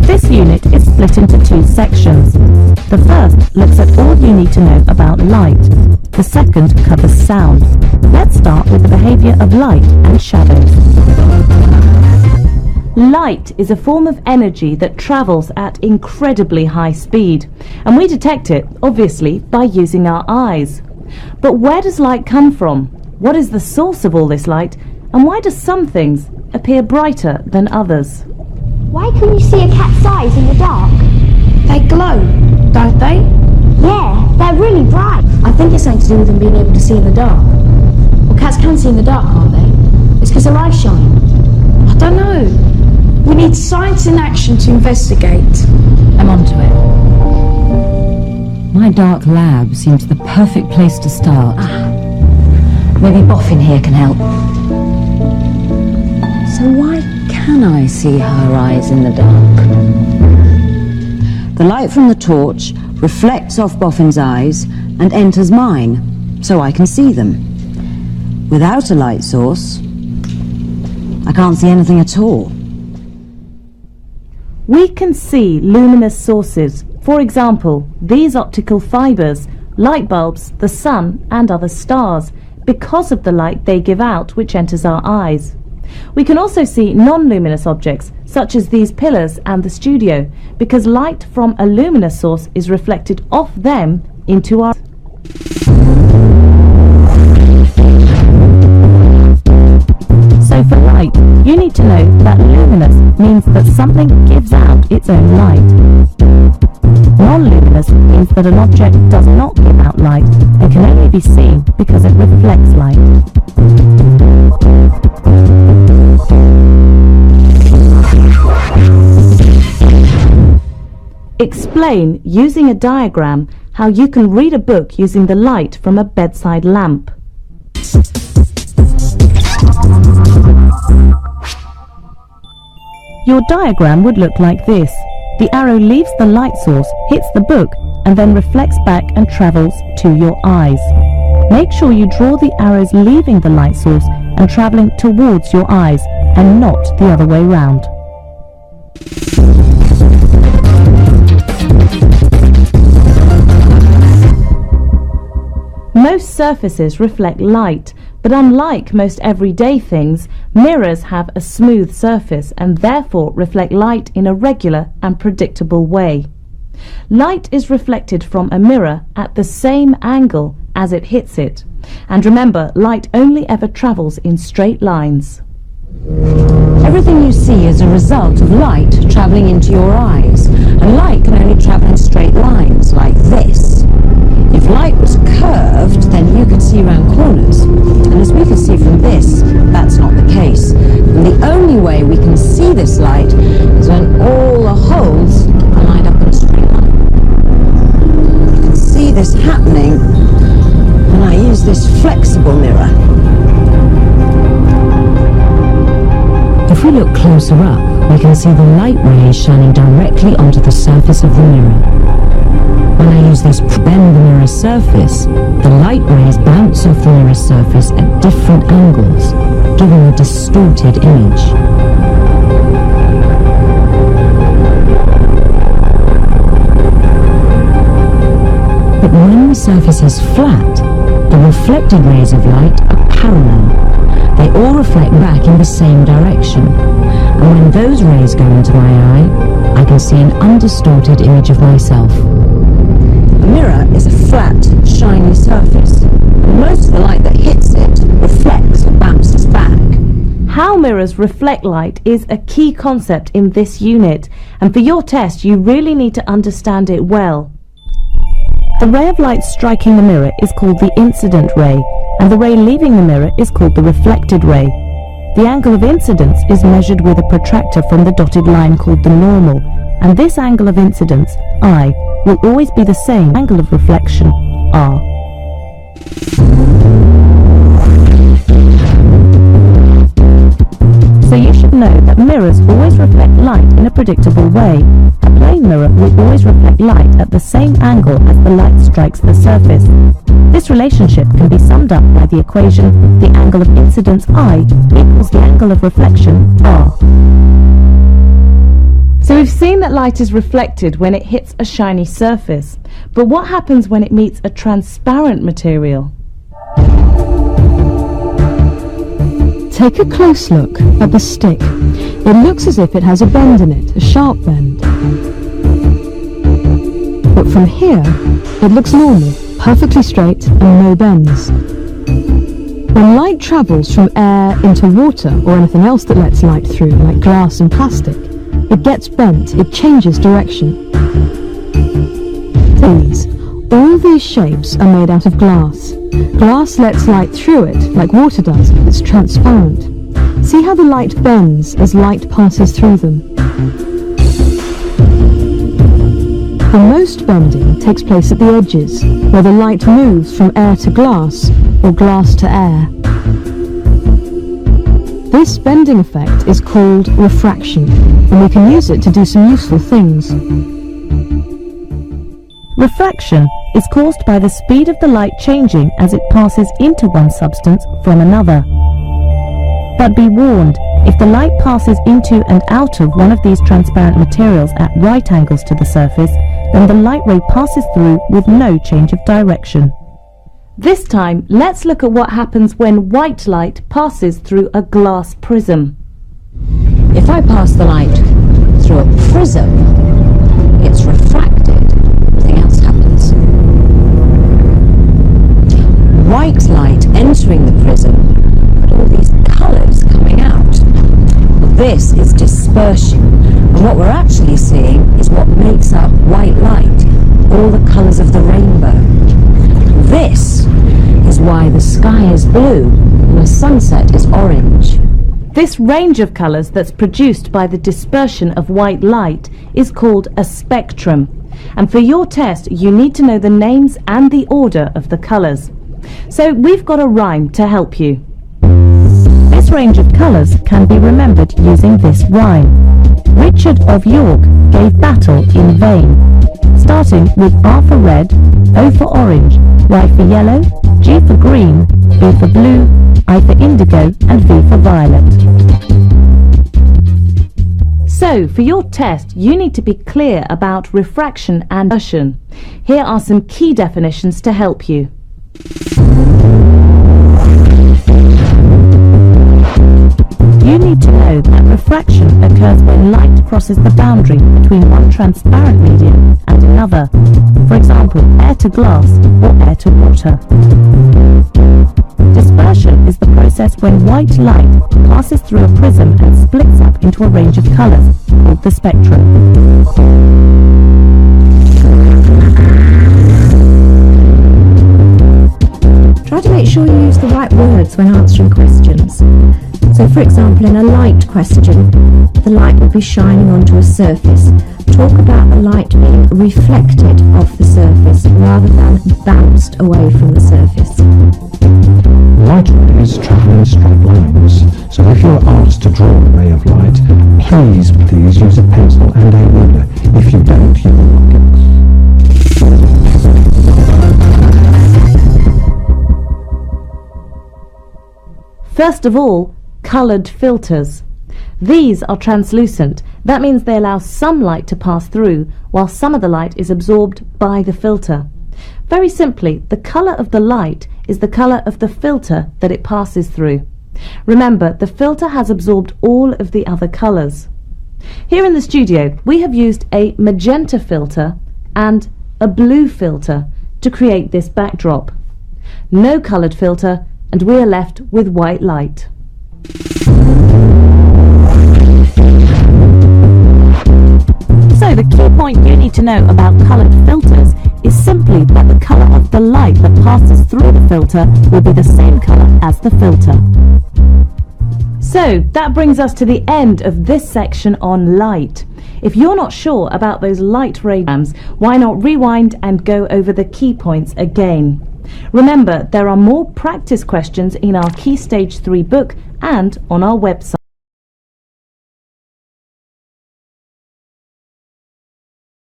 This unit is split into two sections. The first looks at all you need to know about light. The second covers sound. Let's start with the behaviour of light and shadows. Light is a form of energy that travels at incredibly high speed, and we detect it, obviously, by using our eyes. But where does light come from? What is the source of all this light? And why do some things appear brighter than others? Why can you see a cat's eyes in the dark? They glow, don't they? Yeah, they're really bright. I think it's something to do with them being able to see in the dark. Well, cats can see in the dark, can't they? It's because their eyes shine. I don't know. We need science in action to investigate. I'm onto it. My dark lab seems the perfect place to start. Maybe Boffin here can help. So why can I see her eyes in the dark? The light from the torch reflects off Boffin's eyes and enters mine, so I can see them. Without a light source, I can't see anything at all. We can see luminous sources, for example, these optical fibres, light bulbs, the sun and other stars, because of the light they give out which enters our eyes. We can also see non-luminous objects, such as these pillars and the studio, because light from a luminous source is reflected off them into our... So for light, you need to know that luminous means that something gives out its own light. Non-luminous means that an object does not give out light and can only be seen because it reflects light. Explain, using a diagram, how you can read a book using the light from a bedside lamp. Your diagram would look like this. The arrow leaves the light source, hits the book, and then reflects back and travels to your eyes. Make sure you draw the arrows leaving the light source and travelling towards your eyes, and not the other way round. Most surfaces reflect light, but unlike most everyday things, mirrors have a smooth surface and therefore reflect light in a regular and predictable way. Light is reflected from a mirror at the same angle as it hits it. And remember, light only ever travels in straight lines. Everything you see is a result of light travelling into your eyes, and light can only travel in straight lines like this. If light was curved, then you could see around corners, and as we can see from this, that's not the case. And the only way we can see this light is when all the holes are lined up in a straight line. You can see this happening when I use this flexible mirror. If we look closer up, we can see the light rays shining directly onto the surface of the mirror. When I use this bend the mirror surface, the light rays bounce off the mirror surface at different angles, giving a distorted image. But when the surface is flat, the reflected rays of light are parallel. They all reflect back in the same direction, and when those rays go into my eye, I can see an undistorted image of myself. A mirror is a flat, shiny surface, and most of the light that hits it reflects or bounces back. How mirrors reflect light is a key concept in this unit, and for your test you really need to understand it well. The ray of light striking the mirror is called the incident ray, and the ray leaving the mirror is called the reflected ray. The angle of incidence is measured with a protractor from the dotted line called the normal, and this angle of incidence, I, will always be the same angle of reflection, R. So you should know that mirrors always reflect light in a predictable way. A plane mirror will always reflect light at the same angle as the light strikes the surface. This relationship can be summed up by the equation the angle of incidence I equals the angle of reflection R. So we've seen that light is reflected when it hits a shiny surface, but what happens when it meets a transparent material? Take a close look at the stick. It looks as if it has a bend in it, a sharp bend. But from here, it looks normal, perfectly straight and no bends. When light travels from air into water or anything else that lets light through, like glass and plastic, it gets bent, it changes direction. All these shapes are made out of glass. Glass lets light through it, like water does, but it's transparent. See how the light bends as light passes through them. The most bending takes place at the edges, where the light moves from air to glass, or glass to air. This bending effect is called refraction, and we can use it to do some useful things. Refraction is caused by the speed of the light changing as it passes into one substance from another. But be warned, if the light passes into and out of one of these transparent materials at right angles to the surface, then the light ray passes through with no change of direction. This time, let's look at what happens when white light passes through a glass prism. If I pass the light through a prism, it's refracted. Nothing else happens. White light entering the prism, but all these colours coming out. This is dispersion, and what we're actually seeing is what makes up white light, all the colours of the rainbow. This is why the sky is blue and the sunset is orange. This range of colours that's produced by the dispersion of white light is called a spectrum. And for your test, you need to know the names and the order of the colours. So we've got a rhyme to help you. This range of colours can be remembered using this rhyme. Richard of York gave battle in vain. Starting with R for red, O for orange, Y for yellow, G for green, B for blue, I for indigo, and V for violet. So, for your test, you need to be clear about refraction and dispersion. Here are some key definitions to help you. You need to know that refraction occurs when light crosses the boundary between one transparent medium and another. For example, air to glass or air to water. Dispersion is the process when white light passes through a prism and splits up into a range of colours, called the spectrum. Try to make sure you use the right words when answering questions. So for example, in a light question, the light will be shining onto a surface. Talk about the light being reflected off the surface rather than bounced away from the surface. Light rays travel in straight lines, so if you're asked to draw a ray of light, please use a pencil and a ruler. If you don't, you will not get it. First of all, coloured filters. These are translucent. That means they allow some light to pass through, while some of the light is absorbed by the filter. Very simply, the colour of the light is the colour of the filter that it passes through. Remember, the filter has absorbed all of the other colours. Here in the studio, we have used a magenta filter and a blue filter to create this backdrop. No coloured filter, and we are left with white light. So the key point you need to know about coloured filters is simply that the colour of the light that passes through the filter will be the same colour as the filter. So that brings us to the end of this section on light. If you're not sure about those light ray diagrams, why not rewind and go over the key points again. Remember, there are more practice questions in our Key Stage 3 book and on our website.